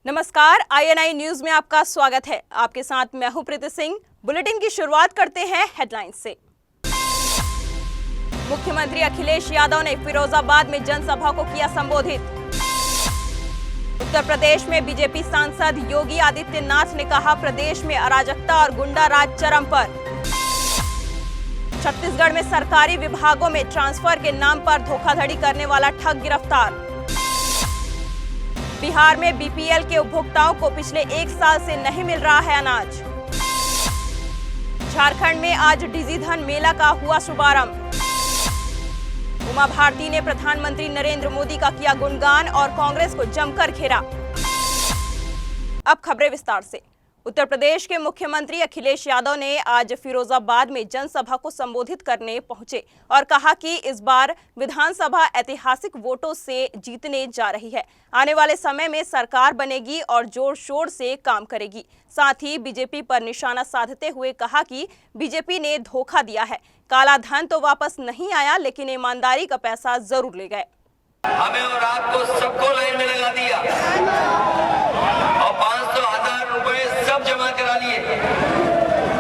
नमस्कार, INI news में आपका स्वागत है। आपके साथ मैं हूं प्रीति सिंह। बुलेटिन की शुरुआत करते हैं हेडलाइंस से। मुख्यमंत्री अखिलेश यादव ने फिरोजाबाद में जनसभा को किया संबोधित। उत्तर प्रदेश में बीजेपी सांसद योगी आदित्यनाथ ने कहा, प्रदेश में अराजकता और गुंडा राज चरम पर। छत्तीसगढ़ में सरकारी विभागों में ट्रांसफर के नाम पर धोखाधड़ी करने वाला ठग गिरफ्तार। बिहार में BPL के उपभोक्ताओं को पिछले 1 साल से नहीं मिल रहा है अनाज। झारखंड में आज डिजिधन मेला का हुआ शुभारंभ। उमा भारती ने प्रधानमंत्री नरेंद्र मोदी का किया गुणगान और कांग्रेस को जमकर घेरा। अब खबरें विस्तार से। उत्तर प्रदेश के मुख्यमंत्री अखिलेश यादव ने आज फिरोजाबाद में जनसभा को संबोधित करने पहुंचे और कहा कि इस बार विधानसभा ऐतिहासिक वोटों से जीतने जा रही है। आने वाले समय में सरकार बनेगी और जोर शोर से काम करेगी। साथ ही बीजेपी पर निशाना साधते हुए कहा कि बीजेपी ने धोखा दिया है। काला धन तो वापस नहीं आया, लेकिन ईमानदारी का पैसा जरूर ले गए। हमें और आपको सबको लाइन में लगा दिया और 500,000 रुपए सब जमा करा लिए।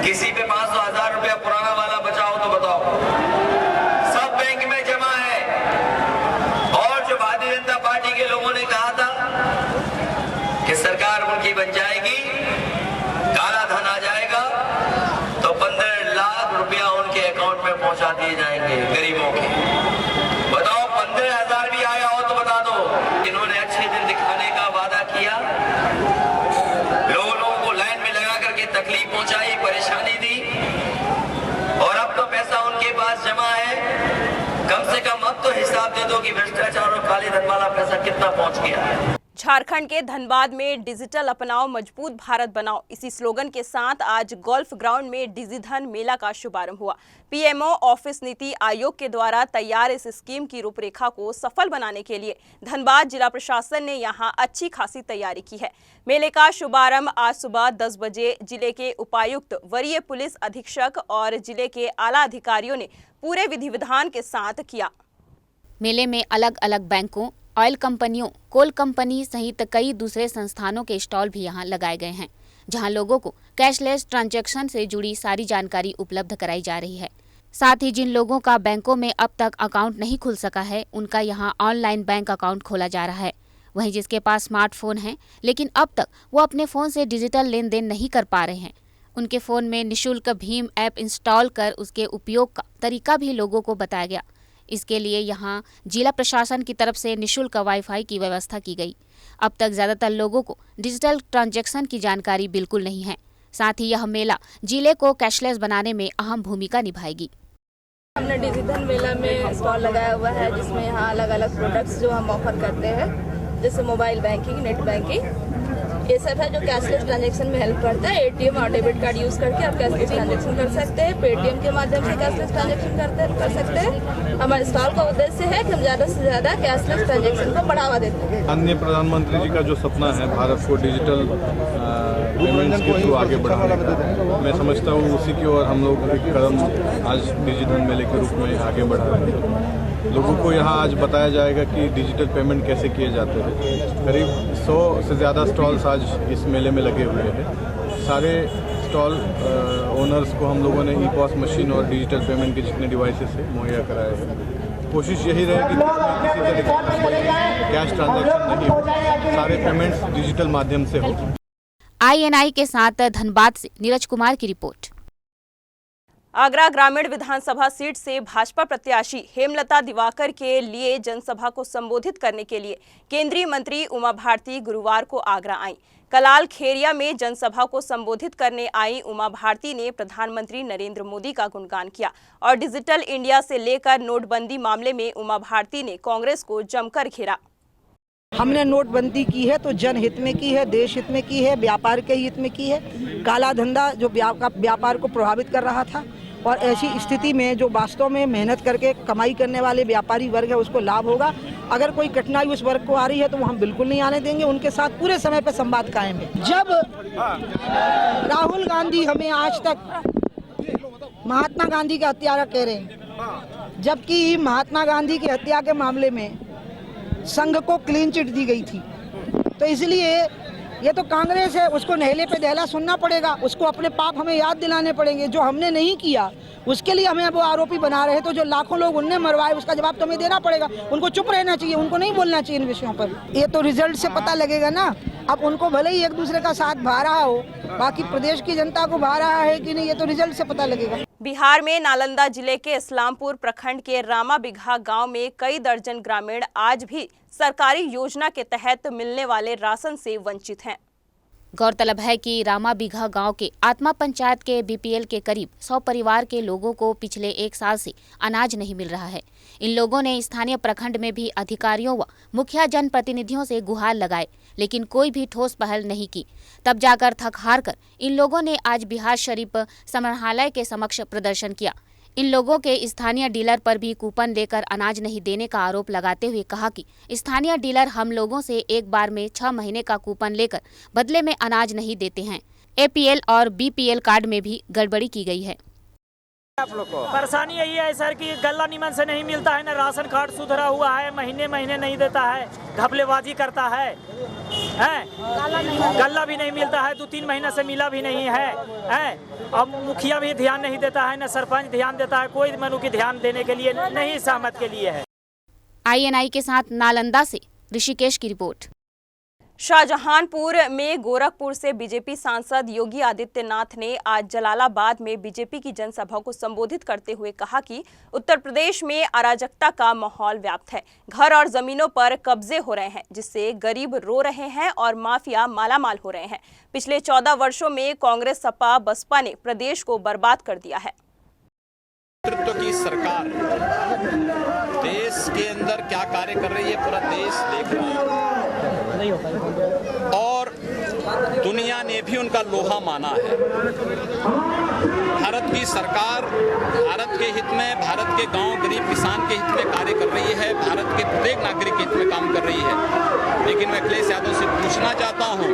किसी पे 500,000 रुपया पुराना वाला बचाओ तो बताओ, सब बैंक में जमा है। और जो भारतीय जनता पार्टी के लोगों ने कहा था कि सरकार उनकी बन जाएगी, काला धन आ जाएगा, तो 15 लाख रुपया उनके अकाउंट में पहुंचा दिए जाएंगे गरीबों के। बताओ, 15,000 भी आया हो तो बता दो। इन्होंने अच्छे दिन दिखाने का वादा किया, लोगों को लाइन में लगा करके तकलीफ पहुंचाई, परेशानी दी, और अब तो पैसा उनके पास जमा है। कम से कम अब तो हिसाब दे दो कि भ्रष्टाचार और काले धन वाला पैसा कितना पहुंच गया है। झारखंड के धनबाद में डिजिटल अपनाओ मजबूत भारत बनाओ, इसी स्लोगन के साथ आज गोल्फ ग्राउंड में डिजिधन मेला का शुभारंभ हुआ। PMO ऑफिस नीति आयोग के द्वारा तैयार इस स्कीम की रूपरेखा को सफल बनाने के लिए धनबाद जिला प्रशासन ने यहां अच्छी खासी तैयारी की है। मेले का शुभारंभ आज सुबह 10 बजे जिले के उपायुक्त, वरीय पुलिस अधीक्षक और जिले के आला अधिकारियों ने पूरे विधि विधान के साथ किया। मेले में अलग अलग बैंकों, ऑयल कंपनियों, कोल कंपनी सहित कई दूसरे संस्थानों के स्टॉल भी यहां लगाए गए हैं, जहां लोगों को कैशलेस ट्रांजैक्शन से जुड़ी सारी जानकारी उपलब्ध कराई जा रही है। साथ ही जिन लोगों का बैंकों में अब तक अकाउंट नहीं खुल सका है, उनका यहां ऑनलाइन बैंक अकाउंट खोला जा रहा है। वहीं जिसके पास स्मार्टफोन है लेकिन अब तक वो अपने फोन से डिजिटल लेन देन नहीं कर पा रहे हैं, उनके फोन में निःशुल्क भीम ऐप इंस्टॉल कर उसके उपयोग का तरीका भी लोगों को बताया गया। इसके लिए यहाँ जिला प्रशासन की तरफ से निःशुल्क वाईफाई की व्यवस्था की गई। अब तक ज्यादातर लोगों को डिजिटल ट्रांजैक्शन की जानकारी बिल्कुल नहीं है। साथ ही यह मेला जिले को कैशलेस बनाने में अहम भूमिका निभाएगी। हमने डिजिधन मेला में स्टॉल लगाया हुआ है, जिसमें यहाँ अलग अलग प्रोडक्ट्स जो हम ऑफर करते हैं, जैसे मोबाइल बैंकिंग, नेट बैंकिंग, ये सब है जो कैशलेस ट्रांजैक्शन में हेल्प करता है। ATM और डेबिट कार्ड यूज़ करके आप कैशलेस ट्रांजैक्शन कर सकते हैं। पेटीएम के माध्यम से कैशलेस ट्रांजैक्शन कर सकते हैं। हमारे स्टॉल का उद्देश्य है कि हम ज़्यादा से ज़्यादा कैशलेस ट्रांजैक्शन को बढ़ावा देते हैं। अन्य प्रधानमंत्री जी का जो सपना है भारत को डिजिटल पेमेंट्स के थ्रू आगे बढ़ाने का, मैं समझता हूँ उसी की ओर हम लोग एक कदम आज डिजिटल मेले के रूप में आगे बढ़ा रहे हैं। लोगों को यहाँ आज बताया जाएगा कि डिजिटल पेमेंट कैसे किए जाते हैं। करीब 100 से ज़्यादा स्टॉल्स आज इस मेले में लगे हुए हैं। सारे स्टॉल ओनर्स को हम लोगों ने EPOS मशीन और डिजिटल पेमेंट के जितने डिवाइसेस है मुहैया कराए हैं। कोशिश यही रहेगी कि किसी तरीके का कैश ट्रांजैक्शन नहीं हो, सारे पेमेंट्स डिजिटल माध्यम से हो। INI के साथ धनबाद से नीरज कुमार की रिपोर्ट। आगरा ग्रामीण विधानसभा सीट से भाजपा प्रत्याशी हेमलता दिवाकर के लिए जनसभा को संबोधित करने के लिए केंद्रीय मंत्री उमा भारती गुरुवार को आगरा आईं। कलाल खेरिया में जनसभा को संबोधित करने आई उमा भारती ने प्रधानमंत्री नरेंद्र मोदी का गुणगान किया और डिजिटल इंडिया से लेकर नोटबंदी मामले में उमा भारती ने कांग्रेस को जमकर घेरा। हमने नोटबंदी की है तो जनहित में की है, देश हित में की है, व्यापार के हित में की है। काला धंधा जो व्यापार को प्रभावित कर रहा था, और ऐसी स्थिति में जो वास्तव में मेहनत करके कमाई करने वाले व्यापारी वर्ग है उसको लाभ होगा। अगर कोई कठिनाई उस वर्ग को आ रही है तो वो हम बिल्कुल नहीं आने देंगे। उनके साथ पूरे समय पर संवाद कायम है। जब राहुल गांधी हमें आज तक महात्मा गांधी का हत्यारा कह रहे हैं, जबकि महात्मा गांधी की हत्या के मामले में संघ को क्लीन चिट दी गई थी, तो इसलिए ये तो कांग्रेस है, उसको नहले पे दहला सुनना पड़ेगा, उसको अपने पाप हमें याद दिलाने पड़ेंगे। जो हमने नहीं किया उसके लिए हमें वो आरोपी बना रहे, तो जो लाखों लोग उनने मरवाए उसका जवाब तो हमें देना पड़ेगा। उनको चुप रहना चाहिए, उनको नहीं बोलना चाहिए इन विषयों पर। ये तो रिजल्ट से पता लगेगा ना। अब उनको भले ही एक दूसरे का साथ भा रहा हो, बाकी प्रदेश की जनता को भा रहा है कि नहीं, ये तो रिजल्ट से पता लगेगा। बिहार में नालंदा जिले के इस्लामपुर प्रखंड के रामा बिघा गांव में कई दर्जन ग्रामीण आज भी सरकारी योजना के तहत मिलने वाले राशन से वंचित हैं। गौरतलब है कि रामा बिघा गांव के आत्मा पंचायत के बीपीएल के करीब 100 परिवार के लोगों को पिछले 1 साल से अनाज नहीं मिल रहा है। इन लोगों ने स्थानीय प्रखंड में भी अधिकारियों व मुखिया जनप्रतिनिधियों से गुहार लगाए, लेकिन कोई भी ठोस पहल नहीं की। तब जाकर थक हार कर इन लोगों ने आज बिहार शरीफ संग्रहालय के समक्ष प्रदर्शन किया। इन लोगों के स्थानीय डीलर पर भी कूपन देकर अनाज नहीं देने का आरोप लगाते हुए कहा कि स्थानीय डीलर हम लोगों से एक बार में 6 महीने का कूपन लेकर बदले में अनाज नहीं देते हैं। एपीएल और बीपीएल कार्ड में भी गड़बड़ी की गई है। आप लोग को परेशानी यही है सर कि गल्ला निमन से नहीं मिलता है, ना राशन कार्ड सुधरा हुआ है, महीने महीने नहीं देता है, घपलेबाजी करता है, गल्ला भी नहीं मिलता है, 2-3 महीने से मिला भी नहीं है। अब मुखिया भी ध्यान नहीं देता है, न सरपंच ध्यान देता है, कोई मनु की ध्यान देने के लिए नहीं, सहमत के लिए है। INI के साथ नालंदा से ऋषिकेश की रिपोर्ट। शाहजहांपुर में गोरखपुर से बीजेपी सांसद योगी आदित्यनाथ ने आज जलालाबाद में बीजेपी की जनसभा को संबोधित करते हुए कहा कि उत्तर प्रदेश में अराजकता का माहौल व्याप्त है। घर और जमीनों पर कब्जे हो रहे हैं, जिससे गरीब रो रहे हैं और माफिया मालामाल हो रहे हैं। पिछले 14 वर्षों में कांग्रेस सपा बसपा ने प्रदेश को बर्बाद कर दिया है। नेतृत्व की सरकार देश के अंदर क्या कार्य कर रही है, पूरा देश देख रहा है और दुनिया ने भी उनका लोहा माना है। भारत की सरकार भारत के हित में, भारत के गांव गरीब किसान के हित में कार्य कर रही है, भारत के प्रत्येक नागरिक के हित में काम कर रही है। लेकिन मैं अखिलेश यादव से पूछना चाहता हूं,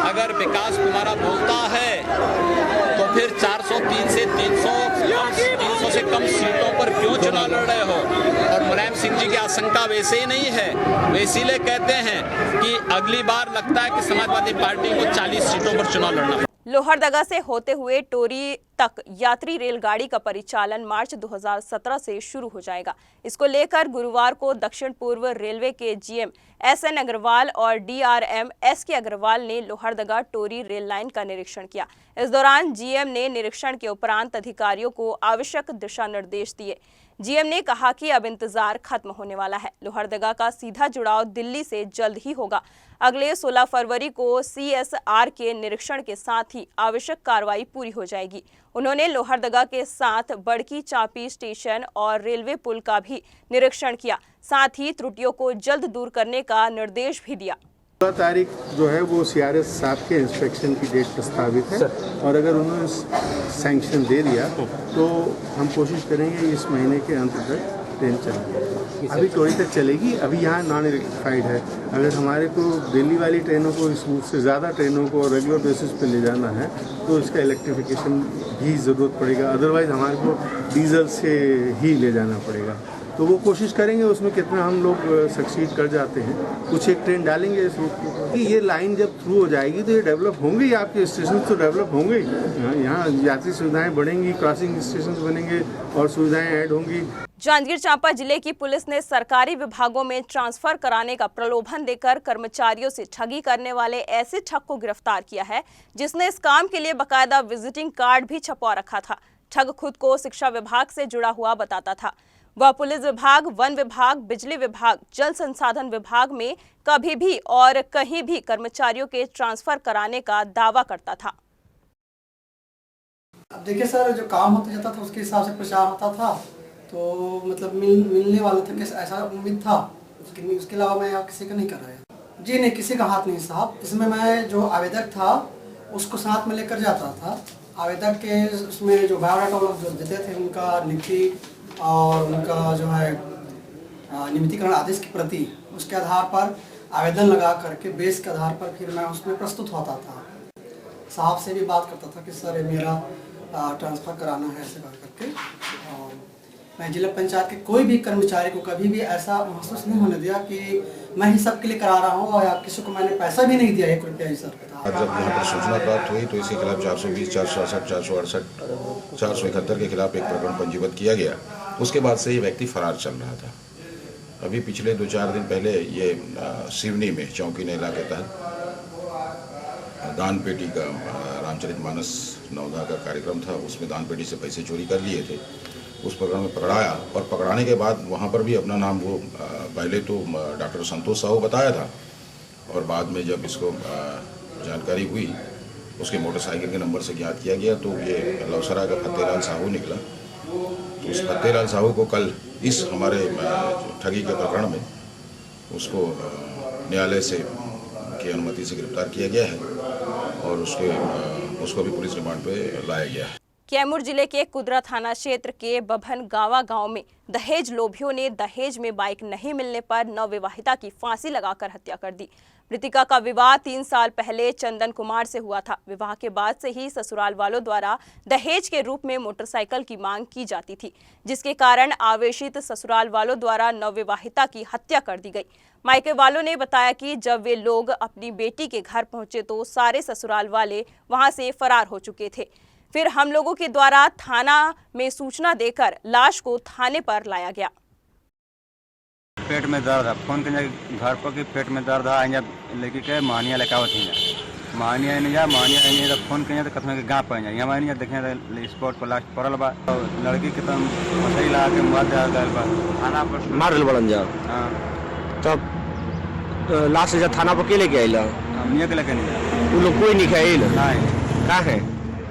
अगर विकास तुम्हारा बोलता है तो फिर 403 से 300 से कम सीटों पर क्यों चुनाव लड़ रहे हो? और मुलायम सिंह जी की आशंका वैसे ही नहीं है, वे इसीलिए कहते हैं कि अगली बार लगता है कि समाजवादी पार्टी को 40 सीटों पर चुनाव लड़ना। लोहरदगा से होते हुए टोरी तक यात्री रेलगाड़ी का परिचालन मार्च 2017 से शुरू हो जाएगा। इसको लेकर गुरुवार को दक्षिण पूर्व रेलवे के जीएम SN अग्रवाल और DRM SK अग्रवाल ने लोहरदगा टोरी रेल लाइन का निरीक्षण किया। इस दौरान जीएम ने निरीक्षण के उपरांत अधिकारियों को आवश्यक दिशा निर्देश दिए। जीएम ने कहा कि अब इंतजार खत्म होने वाला है। लोहरदगा का सीधा जुड़ाव दिल्ली से जल्द ही होगा। अगले 16 फरवरी को CSR के निरीक्षण के साथ ही आवश्यक कार्रवाई पूरी हो जाएगी। उन्होंने लोहरदगा के साथ बड़की चापी स्टेशन और रेलवे पुल का भी निरीक्षण किया, साथ ही त्रुटियों को जल्द दूर करने का निर्देश भी दिया। 16 तारीख जो है वो CRS साहब के इंस्पेक्शन की डेट प्रस्तावित है और अगर उन्होंने सैंक्शन दे दिया तो हम कोशिश करेंगे इस महीने के अंत तक ट्रेन चलेगी। अभी टोरी तक चलेगी, अभी यहाँ नॉन इलेक्ट्रिफाइड है। अगर हमारे को दिल्ली वाली ट्रेनों को इस रूट से ज़्यादा ट्रेनों को रेगुलर बेसिस पे ले जाना है तो इसका इलेक्ट्रिफिकेशन भी ज़रूरत पड़ेगा, अदरवाइज़ हमारे को डीजल से ही ले जाना पड़ेगा। तो वो कोशिश करेंगे, उसमें कितना हम लोग सक्सीड कर जाते हैं। कुछ एक ट्रेन डालेंगे इस रूट को, ये लाइन जब थ्रू हो जाएगी तो ये डेवलप होंगे, आपके स्टेशन तो डेवलप होंगे, यहाँ यात्री सुविधाएं बढ़ेंगी, क्रॉसिंग स्टेशन बनेंगे और सुविधाएं ऐड होंगी। जांजगीर चांपा जिले की पुलिस ने सरकारी विभागों में ट्रांसफर कराने का प्रलोभन देकर कर्मचारियों से ठगी करने वाले ऐसे ठग को गिरफ्तार किया है जिसने इस काम के लिए बकायदा विजिटिंग कार्ड भी छपवा रखा था। ठग खुद को शिक्षा विभाग से जुड़ा हुआ बताता था। वह पुलिस विभाग, वन विभाग, बिजली विभाग, जल संसाधन विभाग में कभी भी और कहीं भी कर्मचारियों के ट्रांसफर कराने का दावा करता था। अब देखिए सर, जो काम होता जाता था उसके हिसाब से प्रचार होता था, तो मतलब मिलने वाला था कि ऐसा उम्मीद था, उसके अलावा मैं किसी का नहीं कर रहा। जी नहीं, किसी का हाथ नहीं साहब। इसमें मैं जो आवेदक था उसको साथ में लेकर जाता था। आवेदक के उसमें जो बायोडाटा लोग जो देते थे उनका लिखित और उनका जो है नियमितीकरण आदेश की प्रति, उसके आधार पर आवेदन लगा करके बेस के आधार पर फिर मैं उसमें प्रस्तुत होता था। साहब से भी बात करता था कि सर मेरा ट्रांसफ़र कराना है ऐसे बात करके, और मैं जिला पंचायत के कोई भी कर्मचारी को कभी भी ऐसा महसूस नहीं होने दिया कि मैं ही सबके लिए करा रहा हूँ और किसी को मैंने पैसा भी नहीं दिया 1 रुपया ही सर। जब यहाँ पर सूचना प्राप्त हुई तो इसके खिलाफ 420, 468, 468, 471 के खिलाफ एक प्रकरण पंजीबद्ध किया गया। उसके बाद से ये व्यक्ति फरार चल रहा था। अभी पिछले 2-4 दिन पहले ये सिवनी में चौकी नेला के तहत दान पेटी का रामचरितमानस नवदा का कार्यक्रम था, उसमें दान पेटी से पैसे चोरी कर लिए थे। उस प्रकरण में पकड़ाया और पकड़ाने के बाद वहाँ पर भी अपना नाम वो पहले तो डॉक्टर संतोष साहू बताया था और बाद में जब इसको जानकारी हुई उसके मोटरसाइकिल के नंबर से ज्ञात किया गया तो ये लवसरा का फतेहलाल साहू निकला। तो उस फतेहलाल साहू को कल इस हमारे ठगी के प्रकरण में उसको न्यायालय से की अनुमति से गिरफ्तार किया गया है और उसको भी पुलिस रिमांड पे लाया गया है। कैमूर जिले के कुदरा थाना क्षेत्र के बभनगावा गांव में दहेज लोभियों ने दहेज में बाइक नहीं मिलने पर नवविवाहिता की फांसी लगाकर हत्या कर दी। मृतिका का विवाह 3 साल पहले चंदन कुमार से हुआ था। विवाह के बाद से ही ससुराल वालों द्वारा दहेज के रूप में मोटरसाइकिल की मांग की जाती थी, जिसके कारण आवेशित ससुराल वालों द्वारा नवविवाहिता की हत्या कर दी गई। मायके वालों ने बताया कि जब वे लोग अपनी बेटी के घर पहुंचे तो सारे ससुराल वाले वहां से फरार हो चुके थे। फिर हम लोगों के द्वारा थाना में सूचना देकर लाश को थाने पर लाया गया। पेट में दर्द है, फोन के घर पर कि पेट में दर्द है, जब लड़की के मानिया लकावत ही मानिया नहीं जा मानिया नहीं जब फोन के तो कथन के गाँव पर जाए हमारे नहीं देखें स्पॉट पर लास्ट पड़ल बा लड़की के तम मछली लगा के मुआ दे गल बा थाना पर मार बड़न जा। हाँ तब लास्ट जब थाना पर के लेके आइला हमने के लेके नहीं वो लोग कोई नहीं खाइल नहीं का है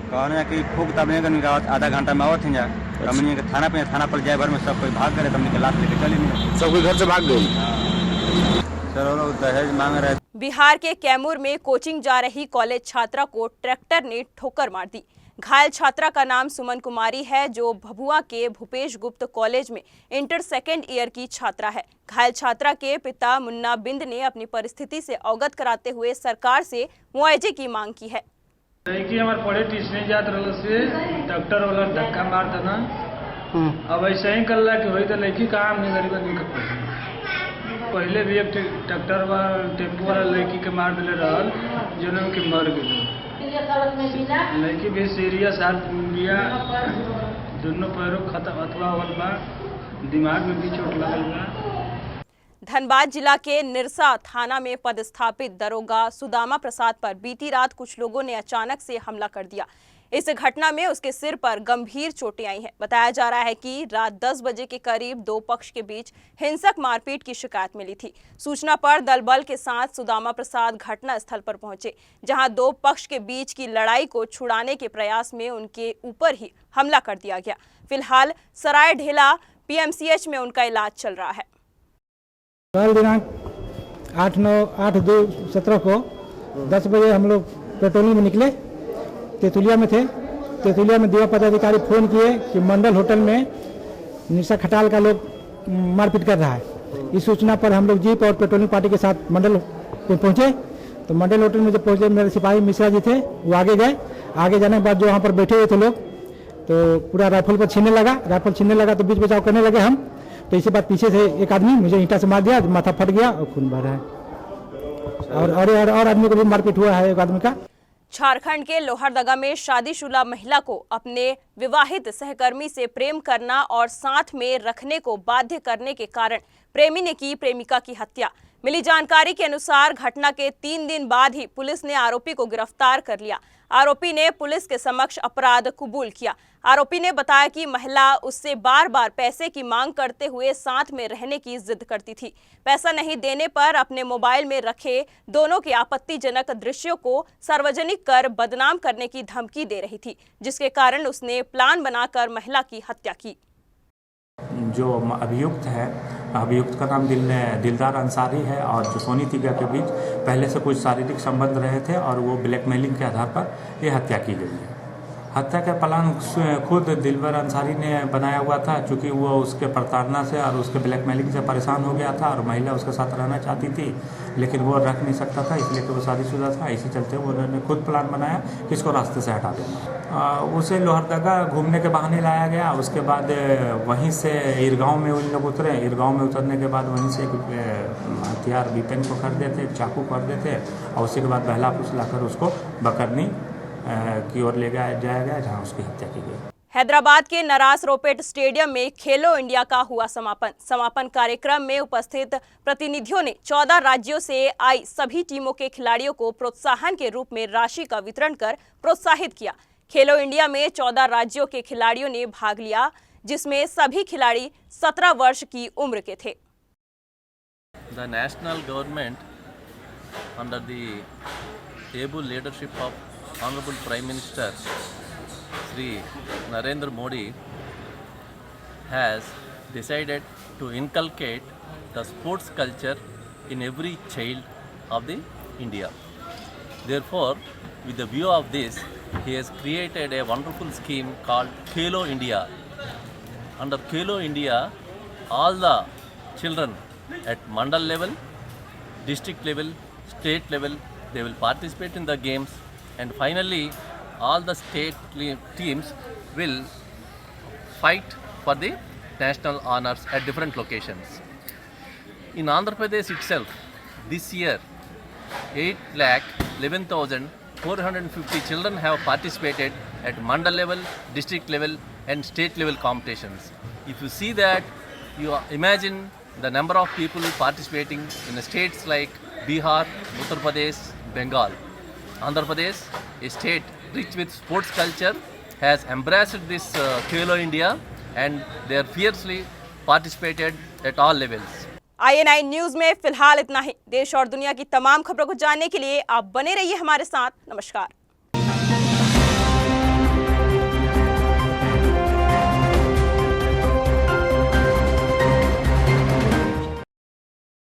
कहने कि फूक तब नहीं आधा घंटा में आवत ही जा हमने के थाना पर जाए भर में सब कोई भाग करे तब लाश लेके चली नहीं सब कोई घर से भाग गई। सर दहेज मांग रहे। बिहार के कैमूर में कोचिंग जा रही कॉलेज छात्रा को ट्रैक्टर ने ठोकर मार दी। घायल छात्रा का नाम सुमन कुमारी है, जो भभुआ के भूपेश गुप्त कॉलेज में इंटर 2nd ईयर की छात्रा है। घायल छात्रा के पिता मुन्ना बिंद ने अपनी परिस्थिति से अवगत कराते हुए सरकार से मुआवजे की मांग की है। लड़की हमारे पढ़े ट्यूशन जात रहा से डॉक्टर वाला धक्का मार देना अब ऐसे ही कल कि वही तो लड़की कहाँ हमने गरीब आदमी का पहले भी एक ट्रैक्टर वाला टेम्पो वाला लड़की के मार दिले रहल जो कि मर गई। लड़की भी सीरियस हाथ बिया, दोनों पैरों खत्म अथवा होल बा, दिमाग में भी चोट लगल बा। धनबाद जिला के निरसा थाना में पदस्थापित दरोगा सुदामा प्रसाद पर बीती रात कुछ लोगों ने अचानक से हमला कर दिया। इस घटना में उसके सिर पर गंभीर चोटें आई हैं। बताया जा रहा है कि रात 10 बजे के करीब 2 पक्ष के बीच हिंसक मारपीट की शिकायत मिली थी। सूचना पर दल बल के साथ सुदामा प्रसाद घटना स्थल पर पहुंचे, जहां 2 पक्ष के बीच की लड़ाई को छुड़ाने के प्रयास में उनके ऊपर ही हमला कर दिया गया। फिलहाल सराय ढेला PMCH में उनका इलाज चल रहा है। कल दिनांक 8/2/17 को 10 बजे हम लोग पेट्रोलिंग में निकले, तेतुलिया में थे। तेतुलिया में दिवा पदाधिकारी फोन किए कि मंडल होटल में निशा खटाल का लोग मारपीट कर रहा है। इस सूचना पर हम लोग जीप और पेट्रोलिंग पार्टी के साथ मंडल पे पहुंचे। तो मंडल होटल में जब पहुंचे, मेरे सिपाही मिश्रा जी थे, वो आगे गए। आगे जाने के बाद जो वहाँ पर बैठे हुए थे लोग, तो पूरा राइफल पर छीनने लगा तो बीच बचाव करने लगे हम। तो इसी बात पीछे से एक आदमी मुझे ईंटा से मार दिया, माथा फट गया और खून बह रहा है। और आदमी को भी मारपीट हुआ है एक आदमी का। झारखंड के लोहरदगा में शादीशुदा महिला को अपने विवाहित सहकर्मी से प्रेम करना और साथ में रखने को बाध्य करने के कारण प्रेमी ने की प्रेमिका की हत्या। मिली जानकारी के अनुसार घटना के 3 दिन बाद ही पुलिस ने आरोपी को गिरफ्तार कर लिया। आरोपी ने पुलिस के समक्ष अपराध कबूल किया। आरोपी ने बताया कि महिला उससे बार बार पैसे की मांग करते हुए साथ में रहने की जिद करती थी। पैसा नहीं देने पर अपने मोबाइल में रखे दोनों के आपत्तिजनक दृश्यों को सार्वजनिक कर बदनाम करने की धमकी दे रही थी, जिसके कारण उसने प्लान बनाकर महिला की हत्या की। जो अभियुक्त है, अभियुक्त का नाम दिलदार अंसारी है और जो सोनी तिबिया के बीच पहले से कुछ शारीरिक संबंध रहे थे और वो ब्लैकमेलिंग के आधार पर ये हत्या की गई है। हत्या का प्लान खुद दिलबर अंसारी ने बनाया हुआ था, क्योंकि वो उसके प्रताड़ना से और उसके ब्लैकमेलिंग से परेशान हो गया था और महिला उसके साथ रहना चाहती थी, लेकिन वो रख नहीं सकता था, इसलिए कि वो शादीशुदा था। इसी चलते उन्होंने खुद प्लान बनाया कि इसको रास्ते से हटा देना। उसे लोहरदगा घूमने के बहाने लाया गया। उसके बाद वहीं से ईरगांव में उन लोग उतरे। ईरगांव में उतरने के बाद वहीं से एक हथियार विपिन को खरीदे थे, चाकू खरीदे थे, और उसी के बाद बहला फुसलाकर उसको बकरनी की ओर ले जाया गया, जहां उसकी हत्या की गई। हैदराबाद के नरास रोपेट स्टेडियम में खेलो इंडिया का हुआ समापन कार्यक्रम में उपस्थित प्रतिनिधियों ने 14 राज्यों से आई सभी टीमों के खिलाड़ियों को प्रोत्साहन के रूप में राशि का वितरण कर प्रोत्साहित किया। खेलो इंडिया में 14 राज्यों के खिलाड़ियों ने भाग लिया, जिसमें सभी खिलाड़ी 17 वर्ष की उम्र के थे। The national government under the able leadership of Honorable Prime Minister Shri Narendra Modi has decided to inculcate the sports culture in every child of the India. Therefore, with the view of this, he has created a wonderful scheme called Khelo India. Under Khelo India, all the children at mandal level, district level, state level, they will participate in the games, and finally all the state teams will fight for the national honors at different locations. In Andhra Pradesh itself, this year 8,11,450 children have participated at mandal level, district level and state level competitions. If you see that, you imagine the number of people participating in states like Bihar, Uttar Pradesh, Bengal. Andhra Pradesh, a state rich with sports culture, has embraced this Khelo India and they are fiercely participated at all levels. INI news में फिलहाल इतना ही। देश और दुनिया की तमाम खबरों को जानने के लिए आप बने रहिए हमारे साथ। नमस्कार।